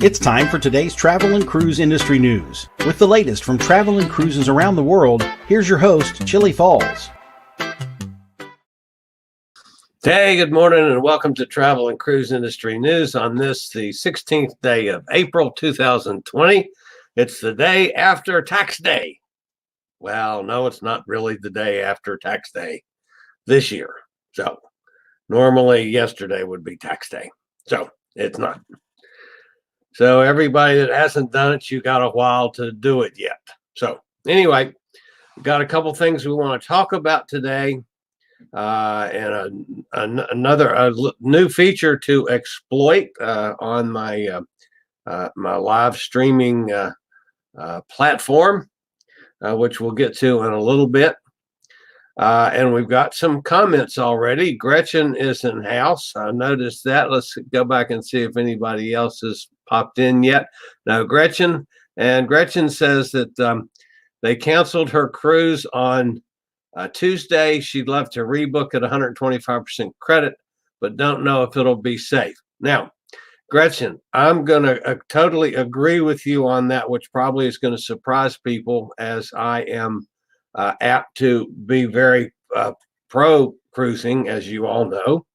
It's time for today's travel and cruise industry news. With the latest from travel and cruises around the world, here's your host, Chillie Falls. Hey, good morning and welcome to Travel and Cruise Industry News on this, the 16th day of April 2020. It's the day after tax day. Well, no, it's not really the day after tax day this year. So normally yesterday would be tax day. So it's not. So everybody that hasn't done it, you got a while to do it yet. So anyway, we've got a couple things we want to talk about today. And another new feature to exploit on my my live streaming platform, which we'll get to in a little bit. And we've got some comments already. Gretchen is in house. I noticed that. Let's go back and see if anybody else has popped in yet. No, Gretchen. And Gretchen says that they canceled her cruise on Tuesday. She'd love to rebook at 125% credit, but don't know if it'll be safe. Now, Gretchen, I'm going to totally agree with you on that, which probably is going to surprise people, as I am apt to be very pro cruising, as you all know.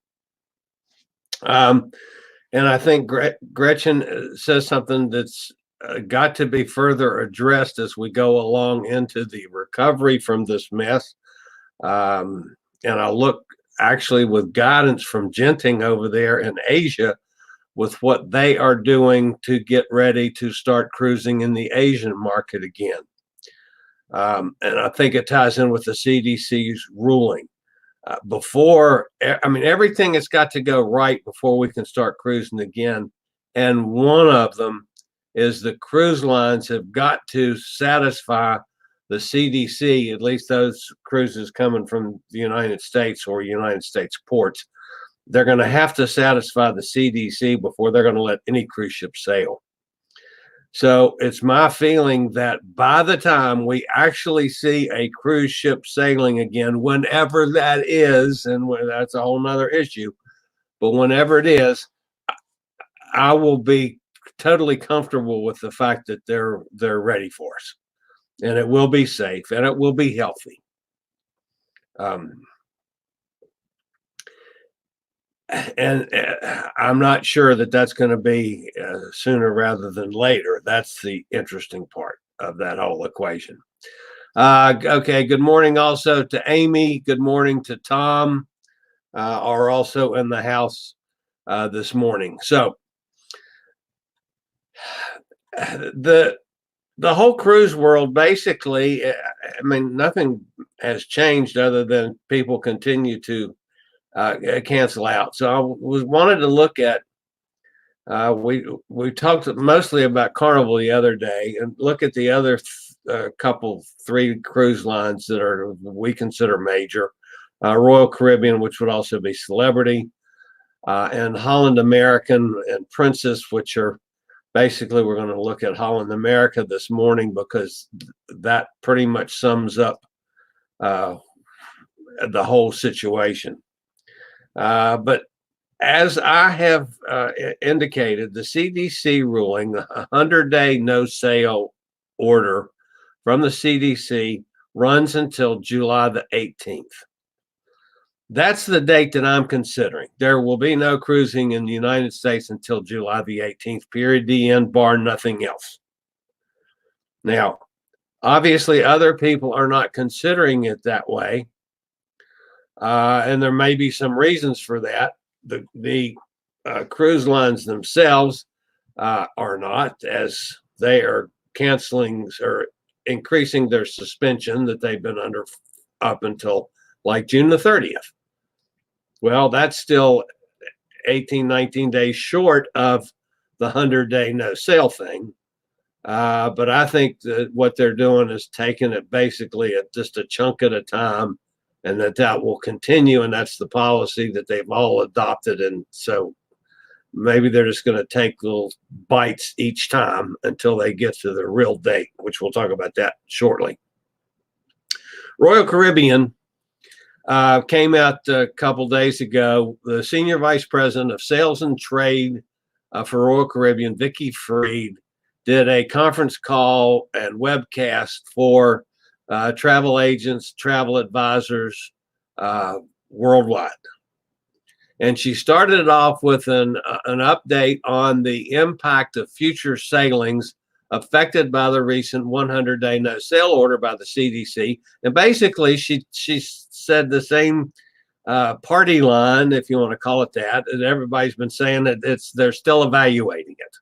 And I think Gretchen says something that's got to be further addressed as we go along into the recovery from this mess. And I'll look actually with guidance from Genting over there in Asia with what they are doing to get ready to start cruising in the Asian market again. And I think it ties in with the CDC's ruling. Everything has got to go right before we can start cruising again. And one of them is the cruise lines have got to satisfy the CDC, at least those cruises coming from the United States or United States ports. They're going to have to satisfy the CDC before they're going to let any cruise ship sail. So it's my feeling that by the time we actually see a cruise ship sailing again, whenever that is, and that's a whole nother issue, but whenever it is, I will be totally comfortable with the fact that they're ready for us, and it will be safe and it will be healthy. And I'm not sure that that's going to be sooner rather than later. That's the interesting part of that whole equation. Okay, good morning also to Amy. Good morning to Tom, are also in the house this morning. So the whole cruise world, basically, nothing has changed other than people continue to cancel out. So I wanted to look at, we talked mostly about Carnival the other day, and look at the other three cruise lines that we consider major. Royal Caribbean, which would also be Celebrity, and Holland American and Princess, which are basically, we're going to look at Holland America this morning because that pretty much sums up the whole situation. But as I have indicated, the CDC ruling, the 100-day no sail order from the CDC runs until July the 18th. That's the date that I'm considering. There will be no cruising in the United States until July the 18th, period, the end, bar nothing else. Now, obviously, other people are not considering it that way. And there may be some reasons for that. The cruise lines themselves are not, as they are canceling or increasing their suspension that they've been under up until like June the 30th. Well, that's still 18, 19 days short of the 100-day no sail thing. But I think that what they're doing is taking it basically at just a chunk at a time, and that will continue, and that's the policy that they've all adopted. And so maybe they're just going to take little bites each time until they get to the real date, which we'll talk about that shortly. Royal Caribbean came out a couple days ago. The Senior Vice President of Sales and Trade for Royal Caribbean, Vicky Freed, did a conference call and webcast for travel agents, travel advisors worldwide. And she started it off with an update on the impact of future sailings affected by the recent 100-day no sail order by the CDC. And basically, she said the same party line, if you want to call it that, and everybody's been saying that they're still evaluating it.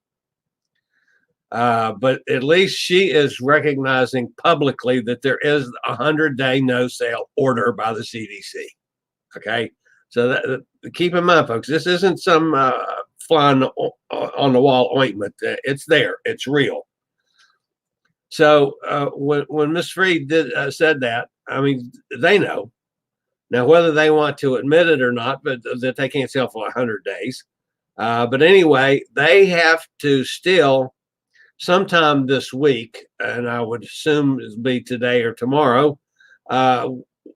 But at least she is recognizing publicly that there is a 100-day no sail order by the CDC. Okay, so keep in mind, folks, this isn't some fly on the wall ointment. It's there. It's real. So when Ms. Freed said that, I mean, they know. Now, whether they want to admit it or not, but that they can't sail for 100 days. But anyway, they have to still, sometime this week, and I would assume it'll be today or tomorrow,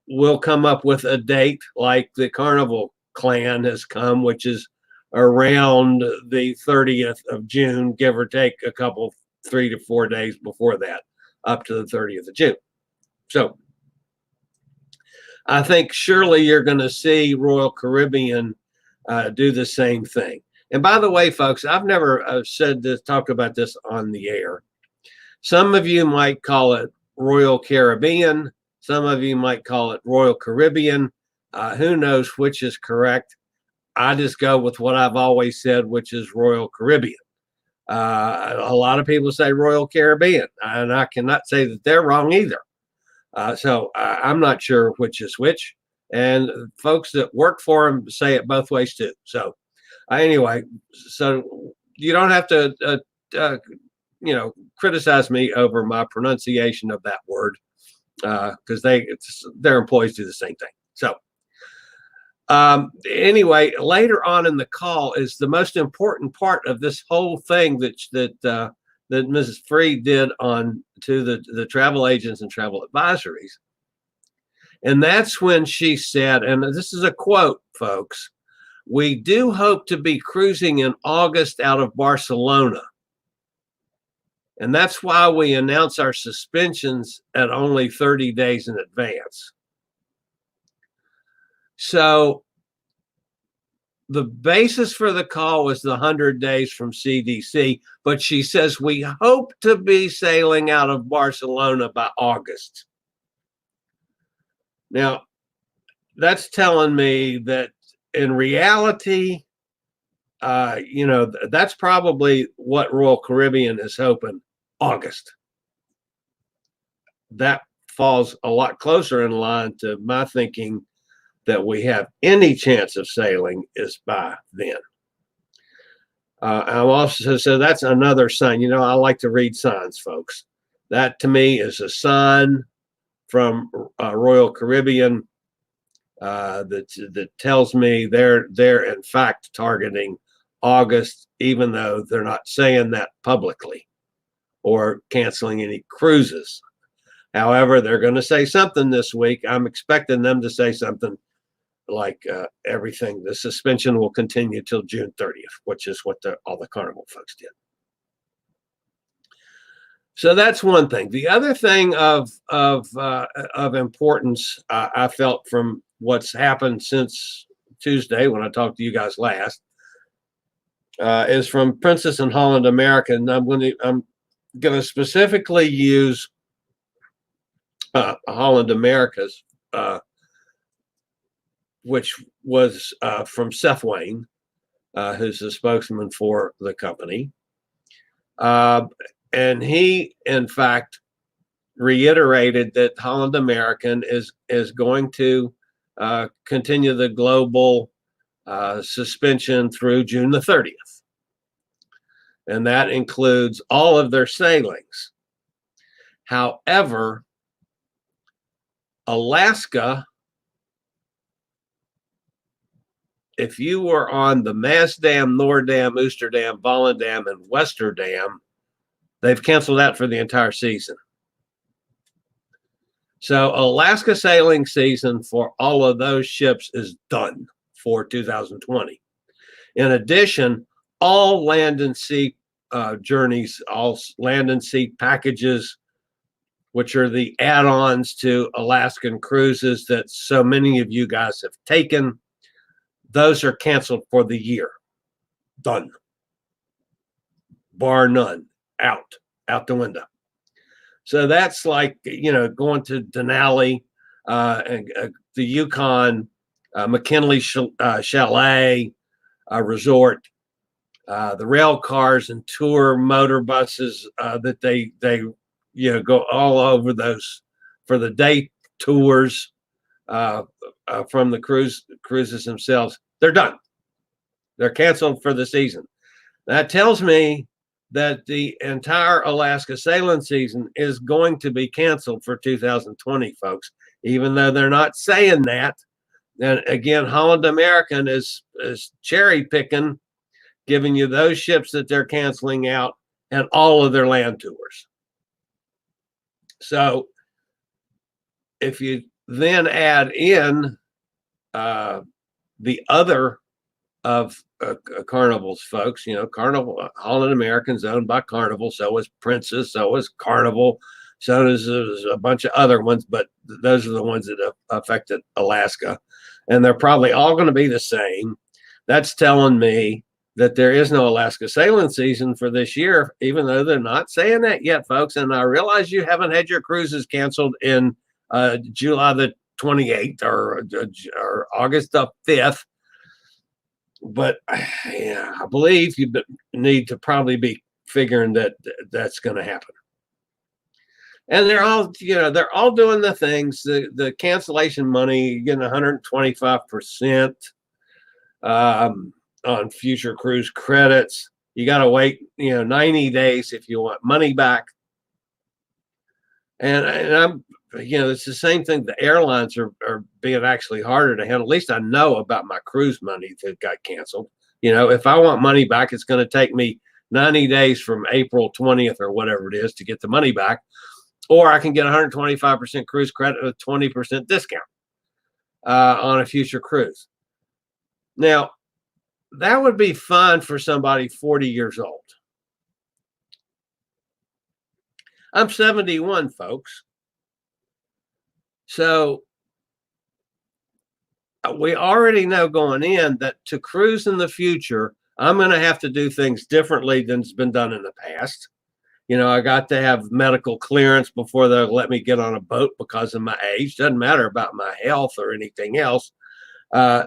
we'll come up with a date like the Carnival Clan has come, which is around the 30th of June, give or take a couple, 3 to 4 days before that, up to the 30th of June. So I think surely you're going to see Royal Caribbean do the same thing. And by the way, folks, I've never talked about this on the air. Some of you might call it Royal Caribbean. Some of you might call it Royal Caribbean. Who knows which is correct? I just go with what I've always said, which is Royal Caribbean. A lot of people say Royal Caribbean, and I cannot say that they're wrong either. So I'm not sure which is which. And folks that work for them say it both ways too. So anyway, so you don't have to, criticize me over my pronunciation of that word because their employees do the same thing. So anyway, later on in the call is the most important part of this whole thing that Mrs. Freed did to the travel agents and travel advisories. And that's when she said, and this is a quote, folks, "We do hope to be cruising in August out of Barcelona. And that's why we announce our suspensions at only 30 days in advance." So the basis for the call was the 100 days from CDC, but she says we hope to be sailing out of Barcelona by August. Now, that's telling me that in reality, that's probably what Royal Caribbean is hoping, August. That falls a lot closer in line to my thinking that we have any chance of sailing is by then. I'm also, so that's another sign. I like to read signs, folks. That to me is a sign from Royal Caribbean that tells me they're in fact targeting August, even though they're not saying that publicly or canceling any cruises. However, they're going to say something this week. I'm expecting them to say something like everything. The suspension will continue till June 30th, which is what all the Carnival folks did. So that's one thing. The other thing of importance I felt from what's happened since Tuesday when I talked to you guys last is from Princess and Holland America, and I'm going to specifically use Holland America's, which was from Seth Wayne, who's the spokesman for the company. And he, in fact, reiterated that Holland American is going to continue the global suspension through June the 30th. And that includes all of their sailings. However, Alaska, if you were on the Maasdam, Noordam, Oosterdam, Volendam, and Westerdam, they've canceled that for the entire season. So Alaska sailing season for all of those ships is done for 2020. In addition, all land and sea journeys, all land and sea packages, which are the add-ons to Alaskan cruises that so many of you guys have taken. Those are canceled for the year. Done. Bar none. Out the window. So that's like, going to Denali, the Yukon, McKinley Chalet Resort, the rail cars and tour motor buses that they go all over those for the day tours from the cruises themselves. They're done. They're canceled for the season. That tells me that the entire Alaska sailing season is going to be canceled for 2020, folks, even though they're not saying that. And again, Holland American is cherry picking, giving you those ships that they're canceling out and all of their land tours. So if you then add in the other of Carnival's folks, Carnival, Holland American's owned by Carnival, so is Princess, so is Carnival, so is a bunch of other ones, but those are the ones that have affected Alaska, and they're probably all going to be the same. That's telling me that there is no Alaska sailing season for this year, even though they're not saying that yet, folks. And I realize you haven't had your cruises canceled in July the 28th or August the 5th. But yeah, I believe you need to probably be figuring that that's going to happen. And they're all doing the things. The cancellation money, getting 125% on future cruise credits. You got to wait, 90 days if you want money back. And I'm, it's the same thing. The airlines are being actually harder to handle. At least I know about my cruise money that got canceled. If I want money back, it's going to take me 90 days from April 20th or whatever it is to get the money back. Or I can get 125% cruise credit with 20% discount on a future cruise. Now, that would be fun for somebody 40 years old. I'm 71, folks. So we already know going in that to cruise in the future, I'm going to have to do things differently than's been done in the past. I got to have medical clearance before they'll let me get on a boat because of my age. Doesn't matter about my health or anything else.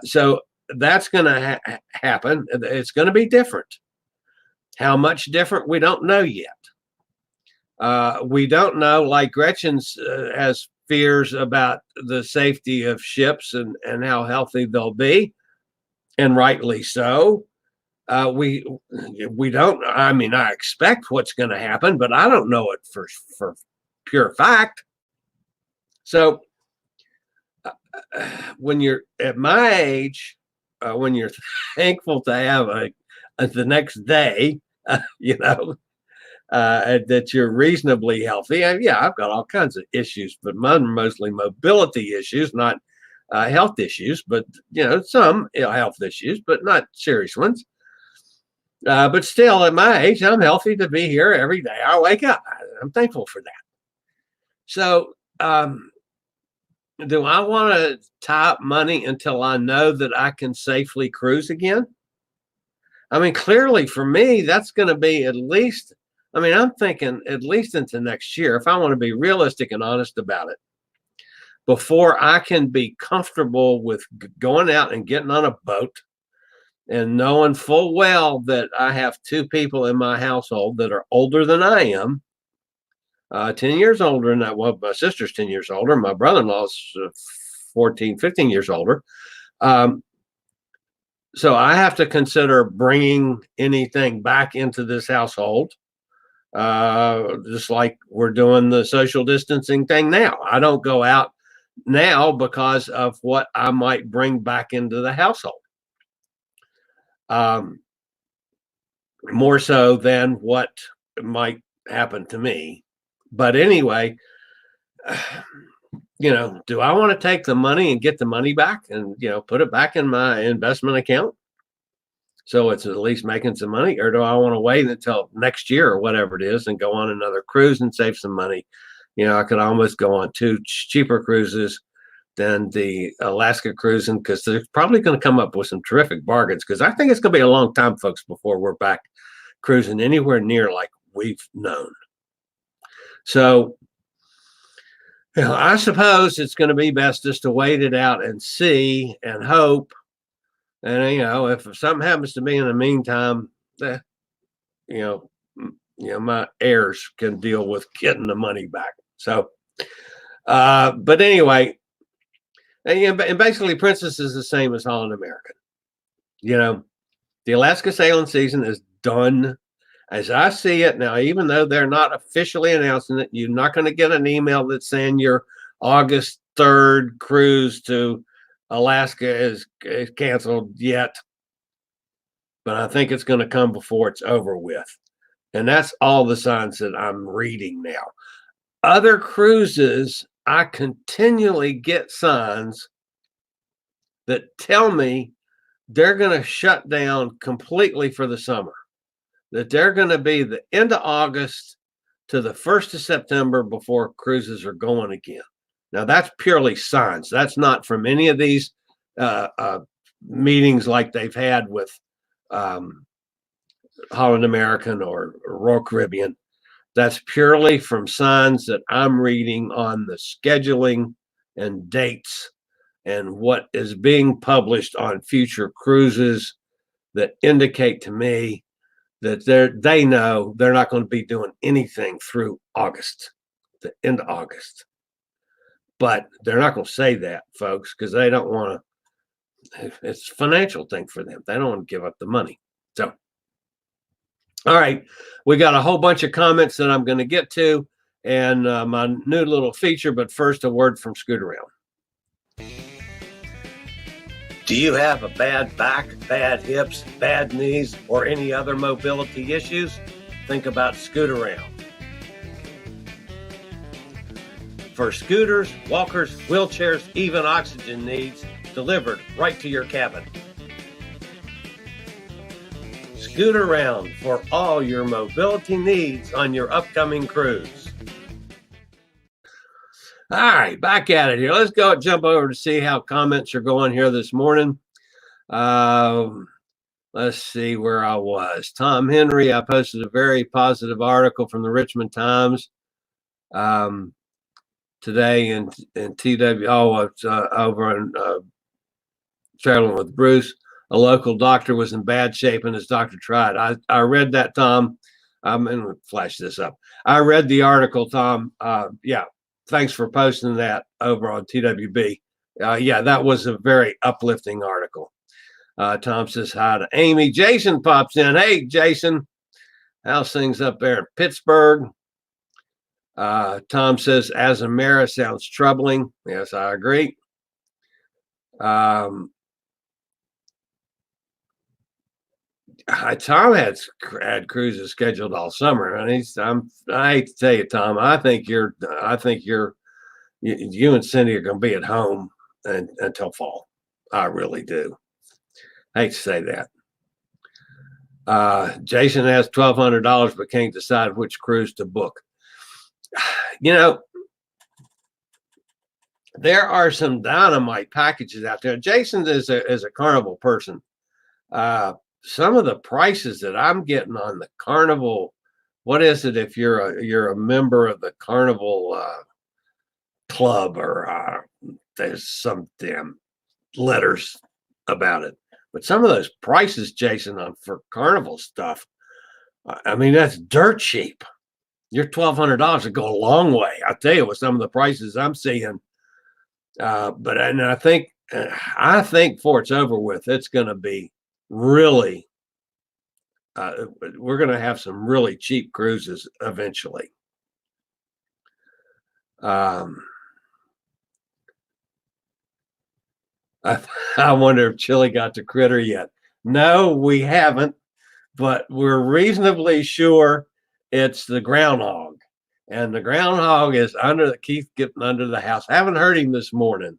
So that's going to happen. It's going to be different. How much different, we don't know yet. We don't know, like Gretchen's has fears about the safety of ships and how healthy they'll be, and rightly so. We don't, I expect what's going to happen, but I don't know it for pure fact. So when you're at my age, when you're thankful to have the next day, that you're reasonably healthy. And yeah, I've got all kinds of issues, but mostly mobility issues, not health issues, but some health issues, but not serious ones. But still, at my age, I'm healthy to be here every day I wake up. I'm thankful for that. So, do I want to tie up money until I know that I can safely cruise again? Clearly for me, that's going to be at least, I'm thinking at least into next year, if I want to be realistic and honest about it, before I can be comfortable with going out and getting on a boat and knowing full well that I have two people in my household that are older than I am, 10 years older than that. Well, my sister's 10 years older. My brother-in-law's 14, 15 years older. So I have to consider bringing anything back into this household, just like we're doing the social distancing thing now. I don't go out now because of what I might bring back into the household. More so than what might happen to me. But anyway, do I want to take the money and get the money back and, put it back in my investment account so it's at least making some money? Or do I want to wait until next year or whatever it is and go on another cruise and save some money? I could almost go on 2 cheaper cruises than the Alaska cruising, because they're probably going to come up with some terrific bargains, because I think it's going to be a long time, folks, before we're back cruising anywhere near like we've known. So, I suppose it's going to be best just to wait it out and see and hope. And, if something happens to me in the meantime, my heirs can deal with getting the money back. So, but anyway, and basically Princess is the same as Holland American. The Alaska sailing season is done as I see it now. Even though they're not officially announcing it, you're not going to get an email that's saying your August 3rd cruise to Alaska is canceled yet. But I think it's going to come before it's over with. And that's all the signs that I'm reading now. Other cruises, I continually get signs that tell me they're going to shut down completely for the summer, that they're going to be the end of August to the 1st of September before cruises are going again. Now, that's purely signs. That's not from any of these meetings like they've had with Holland American or Royal Caribbean. That's purely from signs that I'm reading on the scheduling and dates and what is being published on future cruises that indicate to me that they know they're not going to be doing anything through August, the end of August. But they're not going to say that, folks, because they don't want to. It's a financial thing for them. They don't want to give up the money. So, all right, we got a whole bunch of comments that I'm going to get to, and my new little feature. But first, a word from Scoot Around. Do you have a bad back, bad hips, bad knees, or any other mobility issues? Think about Scoot Around. For scooters, walkers, wheelchairs, even oxygen needs, delivered right to your cabin. Scoot Around for all your mobility needs on your upcoming cruise. All right, back at it here. Let's go jump over to see how comments are going here this morning. Let's see where I was. Tom Henry, I posted a very positive article from the Richmond Times today in TW. It's over in Traveling with Bruce. A local doctor was in bad shape and his doctor tried. I read that, Tom. I'm going to flash this up. I read the article, Tom. Thanks for posting that over on TWB. That was a very uplifting article. Tom says hi to Amy. Jason pops in. Hey, Jason. How's things up there in Pittsburgh? Tom says, Azamara sounds troubling. Yes, I agree. Tom had cruises scheduled all summer, and I hate to tell you, Tom, I think you and Cindy are going to be at home until fall. I really do. I hate to say that. Jason has $1,200, but can't decide which cruise to book. There are some dynamite packages out there. Jason is a Carnival person. Some of the prices that I'm getting on the Carnival, what is it if you're a member of the Carnival club, or there's some damn letters about it. But some of those prices, Jason, for Carnival stuff, I mean, that's dirt cheap. Your $1,200 would go a long way. I'll tell you, with some of the prices I'm seeing. I think before it's over with, it's going to be really, we're going to have some really cheap cruises eventually. I wonder if Chillie got the critter yet. No, we haven't, but we're reasonably sure it's the groundhog. And the groundhog is Keith getting under the house. Haven't heard him this morning,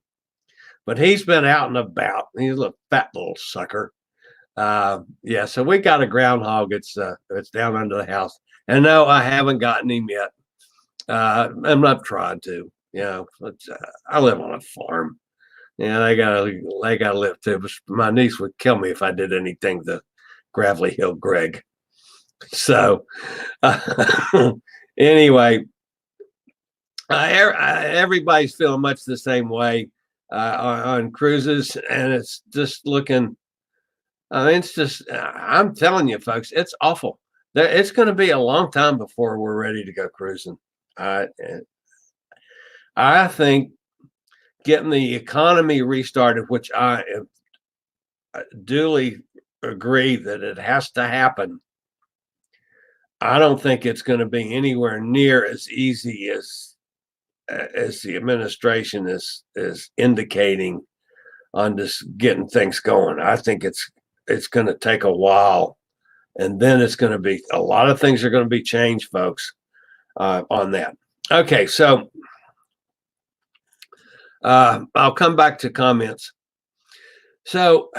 but he's been out and about. He's a fat little sucker. Yeah, so we got a groundhog. It's down under the house, and no, I haven't gotten him yet. I'm not trying to. You know, I live on a farm. Yeah, they gotta live too. But my niece would kill me if I did anything to Gravelly Hill Greg. So anyway, everybody's feeling much the same way on cruises, and it's just looking. It's just, I'm telling you, folks, it's awful. It's going to be a long time before we're ready to go cruising. I think getting the economy restarted, which I duly agree that it has to happen. I don't think it's going to be anywhere near as easy as the administration is indicating on just getting things going. I think it's going to take a while, and then it's going to be a lot of things are going to be changed, folks, on that. Okay, so I'll come back to comments. So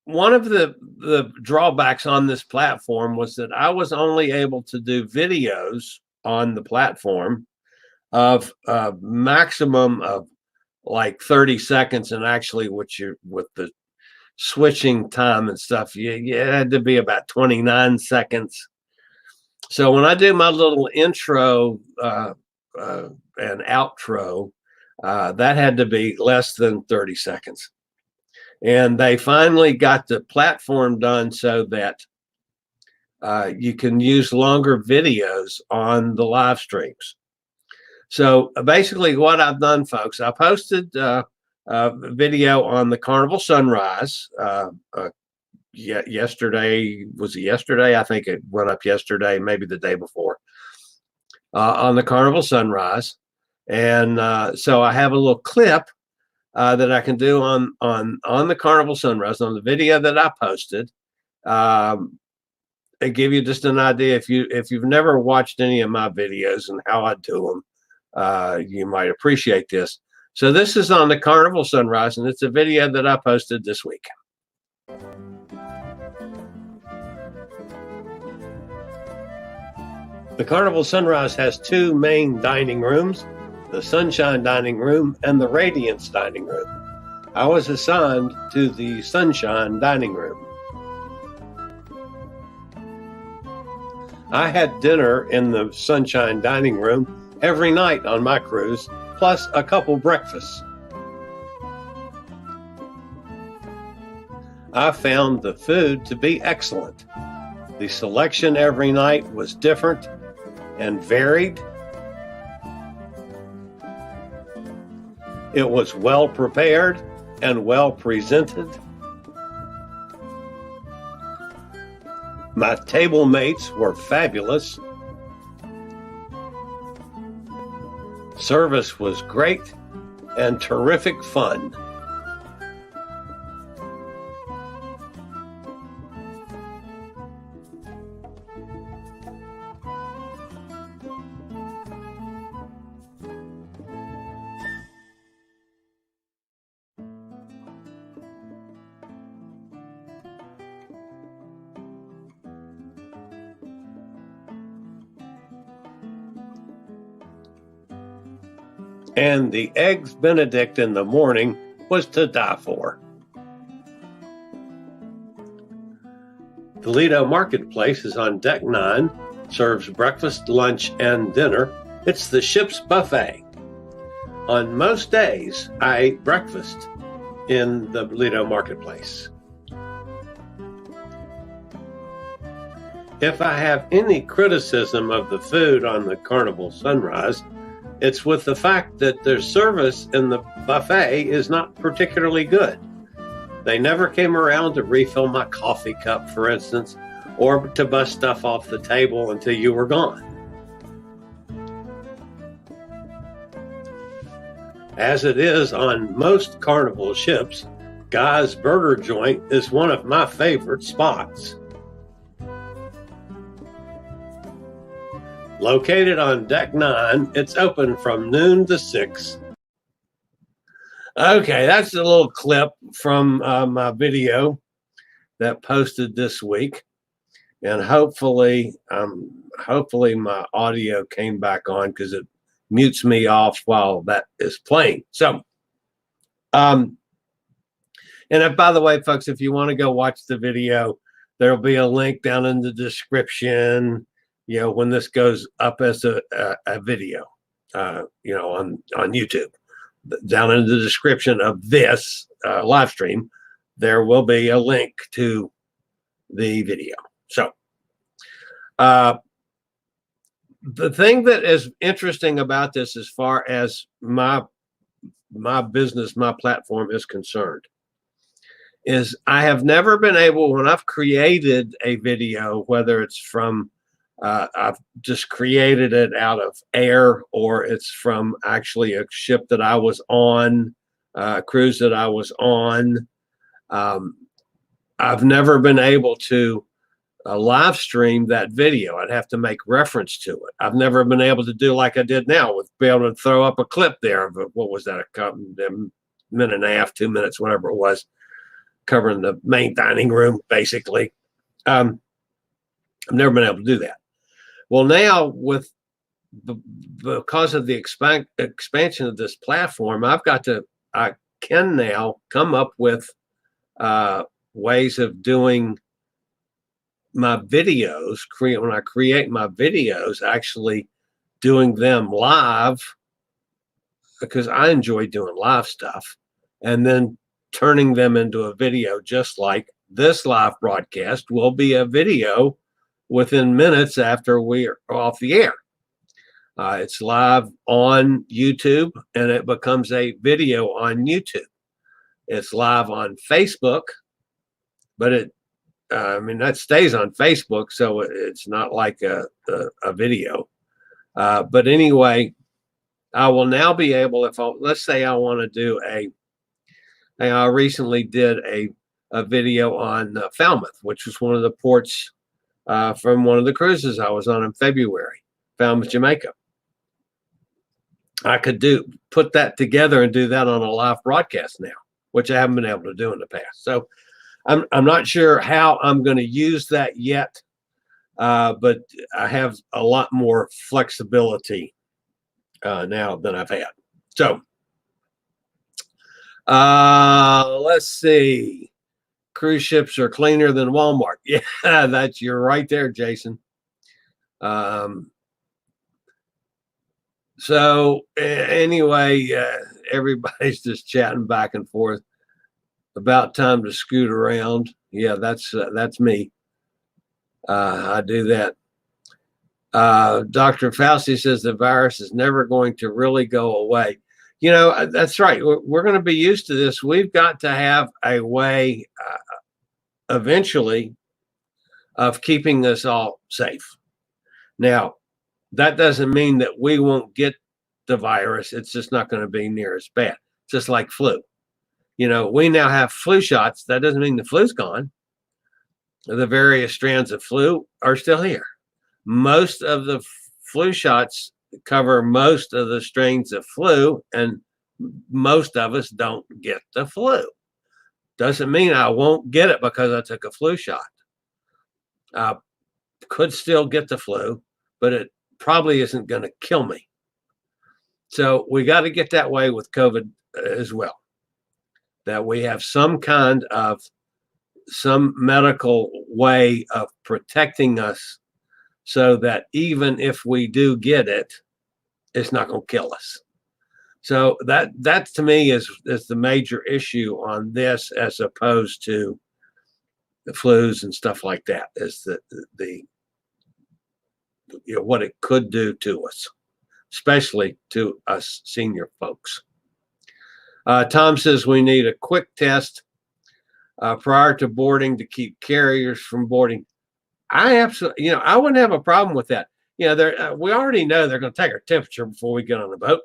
one of the drawbacks on this platform was that I was only able to do videos on the platform of maximum of like 30 seconds, and actually with the switching time and stuff, it had to be about 29 seconds. So when I do my little intro and outro, that had to be less than 30 seconds. And they finally got the platform done so that you can use longer videos on the live streams. So basically what I've done, folks, I posted a video on the Carnival Sunrise. Yesterday, was it yesterday? I think it went up yesterday, maybe the day before, on the Carnival Sunrise. And so I have a little clip that I can do on the Carnival Sunrise, on the video that I posted. It give you just an idea. If you've never watched any of my videos and how I do them, you might appreciate this. So this is on the Carnival Sunrise, and it's a video that I posted this week. The Carnival Sunrise has two main dining rooms, the Sunshine Dining Room and the Radiance Dining Room. I was assigned to the Sunshine Dining Room. I had dinner in the Sunshine Dining Room every night on my cruise, plus a couple breakfasts. I found the food to be excellent. The selection every night was different and varied. It was well prepared and well presented. My table mates were fabulous. Service was great and terrific fun. And the Eggs Benedict in the morning was to die for. The Lido Marketplace is on Deck 9, serves breakfast, lunch, and dinner. It's the ship's buffet. On most days, I ate breakfast in the Lido Marketplace. If I have any criticism of the food on the Carnival Sunrise, it's with the fact that their service in the buffet is not particularly good. They never came around to refill my coffee cup, for instance, or to bust stuff off the table until you were gone. As it is on most Carnival ships, Guy's Burger Joint is one of my favorite spots. Located on Deck 9, it's open from noon to 6. Okay, that's a little clip from my video. that posted this week, and hopefully my audio came back on, because it mutes me off while that is playing. So, and by the way, folks, if you want to go watch the video, there'll be a link down in the description, when this goes up as a video, on YouTube. Down in the description of this live stream, there will be a link to the video. So, the thing that is interesting about this, as far as my business, my platform is concerned, is I have never been able, when I've created a video, whether it's from I've just created it out of air, or it's from actually a ship that I was on, a cruise that I was on, I've never been able to live stream that video. I'd have to make reference to it. I've never been able to do like I did now, with be able to throw up a clip there of what was that, a minute and a half, 2 minutes, whatever it was, covering the main dining room, basically. I've never been able to do that. Well, now, because of the expansion of this platform, I can now come up with ways of doing my videos, when I create my videos, actually doing them live, because I enjoy doing live stuff, and then turning them into a video, just like this live broadcast will be a video within minutes after we are off the air. It's live on YouTube, and it becomes a video on YouTube. It's live on Facebook, but that stays on Facebook, so it's not like a video. But anyway, I will now be able, let's say I want to do I recently did a video on Falmouth, which was one of the ports from one of the cruises I was on in February, Falmouth, Jamaica. I could put that together and do that on a live broadcast now, which I haven't been able to do in the past. So I'm not sure how I'm going to use that yet, but I have a lot more flexibility now than I've had. So let's see. Cruise ships are cleaner than Walmart. Yeah, you're right there, Jason. So anyway, everybody's just chatting back and forth. About time to scoot around. Yeah, that's me. I do that. Dr. Fauci says the virus is never going to really go away. That's right. We're going to be used to this. We've got to have a way eventually of keeping us all safe. Now, that doesn't mean that we won't get the virus. It's just not going to be near as bad. Just like flu. We now have flu shots. That doesn't mean the flu's gone. The various strands of flu are still here. Most of the flu shots cover most of the strains of flu, and most of us don't get the flu. Doesn't mean I won't get it because I took a flu shot. I could still get the flu, but it probably isn't going to kill me. So we got to get that way with COVID as well, that we have some medical way of protecting us, so that even if we do get it, it's not going to kill us. So that to me is the major issue on this, as opposed to the flus and stuff like that, is the what it could do to us, especially to us senior folks. Tom says we need a quick test prior to boarding to keep carriers from boarding. I absolutely, I wouldn't have a problem with that. We already know they're going to take our temperature before we get on the boat.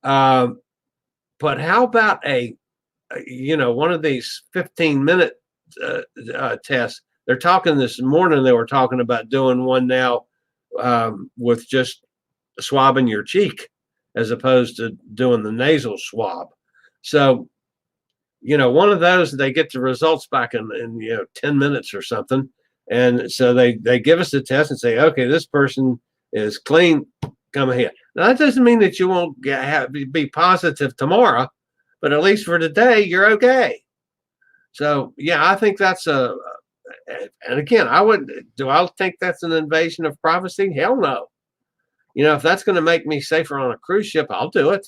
But how about one of these 15-minute tests? They're talking this morning. They were talking about doing one now with just swabbing your cheek, as opposed to doing the nasal swab. So one of those, they get the results back in 10 minutes or something. And so they give us the test and say, okay, this person is clean, come ahead. Now, that doesn't mean that you won't be positive tomorrow, but at least for today, you're okay. So, yeah, I think that's and again, do I think that's an invasion of privacy? Hell no. If that's going to make me safer on a cruise ship, I'll do it.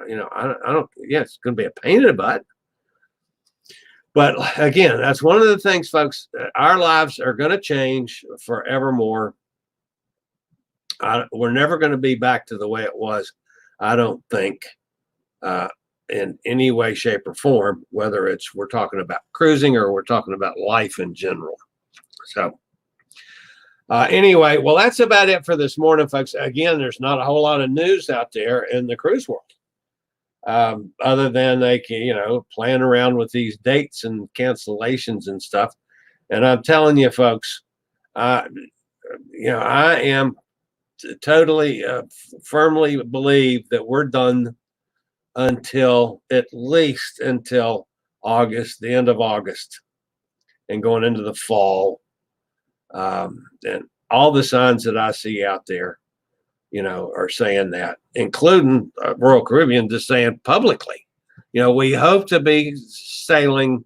It's going to be a pain in the butt. But again, that's one of the things, folks. Our lives are going to change forevermore. We're never going to be back to the way it was, I don't think, in any way, shape, or form, whether we're talking about cruising or we're talking about life in general. So anyway, well, that's about it for this morning, folks. Again, there's not a whole lot of news out there in the cruise world. Other than they can, playing around with these dates and cancellations and stuff. And I'm telling you, folks, I am totally firmly believe that we're done at least until August, the end of August, and going into the fall. And all the signs that I see out there, are saying that, including Royal Caribbean just saying publicly, we hope to be sailing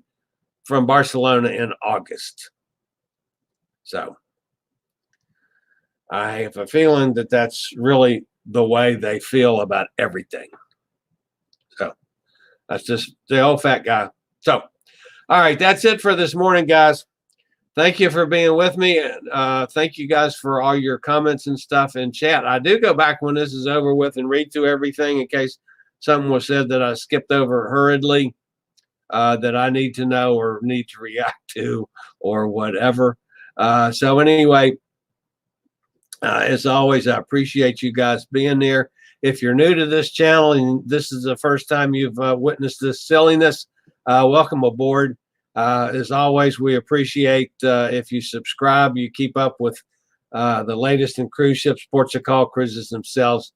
from Barcelona in August. So I have a feeling that that's really the way they feel about everything. So that's just the old fat guy. So, all right, that's it for this morning, guys. Thank you for being with me. Thank you guys for all your comments and stuff in chat. I do go back when this is over with and read through everything in case something was said that I skipped over hurriedly that I need to know or need to react to or whatever. So anyway, as always, I appreciate you guys being there. If you're new to this channel and this is the first time you've witnessed this silliness, welcome aboard. As always, we appreciate if you subscribe, you keep up with the latest in cruise ships, ports of call, cruises themselves,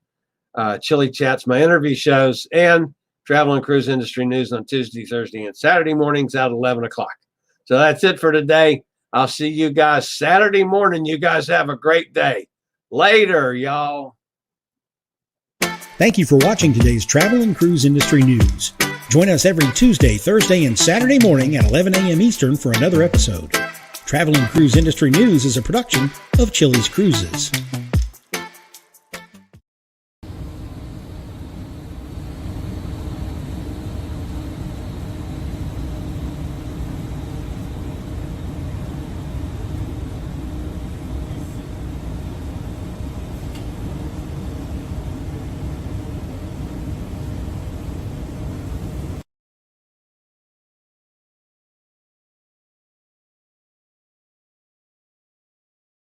Chillie Chats, my interview shows, and travel and cruise industry news on Tuesday, Thursday, and Saturday mornings at 11 o'clock. So that's it for today. I'll see you guys Saturday morning. You guys have a great day. Later, y'all. Thank you for watching today's travel and cruise industry news. Join us every Tuesday, Thursday, and Saturday morning at 11 a.m. Eastern for another episode. Travel and Cruise Industry News is a production of Chillie's Cruises.